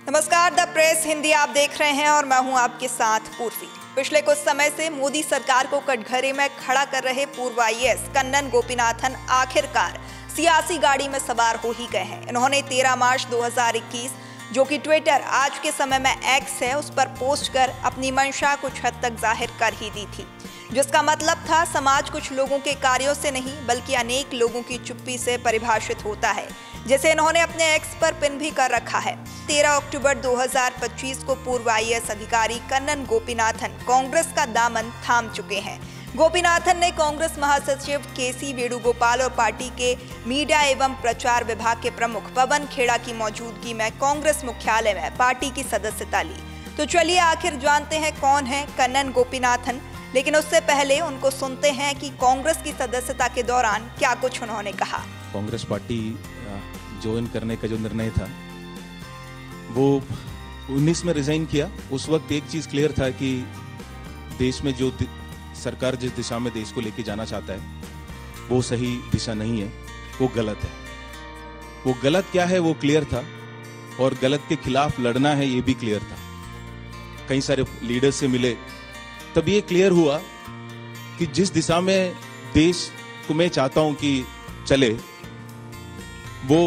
नमस्कार, the press Hindi आप देख रहे हैं और मैं हूं आपके साथ पूर्वी। पिछले कुछ समय से मोदी सरकार को कटघरे में खड़ा कर रहे पूर्व आईएएस कन्नन गोपीनाथन आखिरकार सियासी गाड़ी में सवार हो ही गए हैं। इन्होंने 13 मार्च 2021 जो कि ट्विटर आज के समय में एक्स है उस पर पोस्ट कर अपनी मंशा कुछ हद तक जाहिर कर ही दी थी, जिसका मतलब था समाज कुछ लोगों के कार्यों से नहीं बल्कि अनेक लोगों की चुप्पी से परिभाषित होता है, जैसे इन्होंने अपने एक्स पर पिन भी कर रखा है। 13 अक्टूबर 2025 को पूर्व आईएएस अधिकारी कन्नन गोपीनाथन कांग्रेस का दामन थाम चुके हैं। गोपीनाथन ने कांग्रेस महासचिव केसी वेणुगोपाल और पार्टी के मीडिया एवं प्रचार विभाग के प्रमुख पवन खेड़ा की मौजूदगी में कांग्रेस मुख्यालय में पार्टी की सदस्यता ली। तो चलिए आखिर जानते हैं कौन है कन्नन गोपीनाथन, लेकिन उससे पहले उनको सुनते हैं कि कांग्रेस की सदस्यता के दौरान क्या कुछ उन्होंने कहा। कांग्रेस पार्टी ज्वाइन करने का जो निर्णय था वो 19 में रिजाइन किया। उस वक्त एक चीज क्लियर था कि देश में जो सरकार जिस दिशा में देश को लेके जाना चाहता है वो सही दिशा नहीं है, वो गलत है। वो गलत क्या है वो क्लियर था और गलत के खिलाफ लड़ना है ये भी क्लियर था। कई सारे लीडर्स से मिले तब ये क्लियर हुआ कि जिस दिशा में देश को मैं चाहता हूं कि चले वो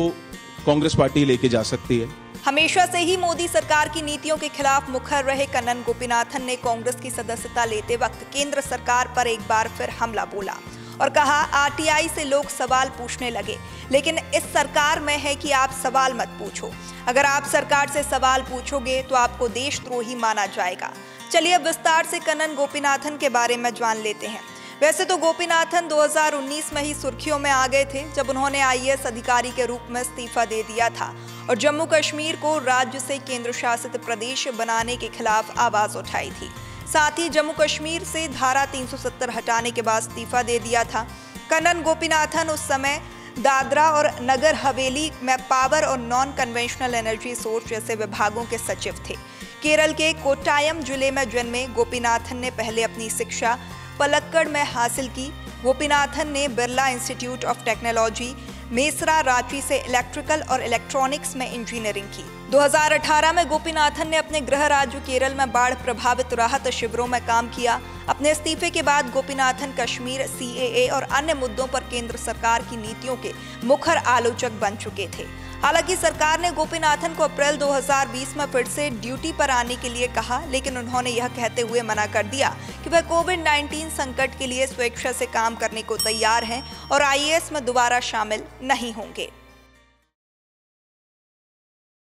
कांग्रेस पार्टी लेके जा सकती है। हमेशा से ही मोदी सरकार की नीतियों के खिलाफ मुखर रहे कन्नन गोपीनाथन ने कांग्रेस की सदस्यता लेते वक्त केंद्र सरकार पर एक बार फिर हमला बोला और कहा आरटीआई से लोग सवाल पूछने लगे, लेकिन इस सरकार में है कि आप सवाल मत पूछो। अगर आप सरकार से सवाल पूछोगे तो आपको देशद्रोही माना जाएगा। चलिए अब विस्तार से कन्नन गोपीनाथन के बारे में जान लेते हैं। वैसे तो गोपीनाथन 2019 में ही सुर्खियों में आ गए थे जब उन्होंने आईएएस अधिकारी के रूप में इस्तीफा दे दिया था और जम्मू कश्मीर को राज्य से केंद्र शासित प्रदेश बनाने के खिलाफ आवाज उठाई थी। साथ ही जम्मू कश्मीर से धारा 370 हटाने के बाद इस्तीफा दे दिया था। कन्नन गोपीनाथन उस समय दादरा और नगर हवेली में पावर और नॉन कन्वेंशनल एनर्जी सोर्स जैसे विभागों के सचिव थे। केरल के कोट्टायम जिले में जन्मे गोपीनाथन ने पहले अपनी शिक्षा पलक्कड़ में हासिल की। गोपीनाथन ने Birla institute of technology Mesra Ranchi से इलेक्ट्रिकल और इलेक्ट्रॉनिक्स में इंजीनियरिंग की। 2018 में गोपीनाथन ने अपने गृह राज्य केरल में बाढ़ प्रभावित राहत शिविरों में काम किया। अपने इस्तीफे के बाद गोपीनाथन कश्मीर, सीएए और अन्य मुद्दों पर केंद्र सरकार की नीतियों के मुखर आलोचक बन चुके थे। हालांकि सरकार ने गोपीनाथन को अप्रैल 2020 में फिर से ड्यूटी पर आने के लिए कहा, लेकिन उन्होंने यह कहते हुए मना कर दिया कि वह कोविड-19 संकट के लिए स्वेच्छा से काम करने को तैयार हैं और आईएएस में दोबारा शामिल नहीं होंगे।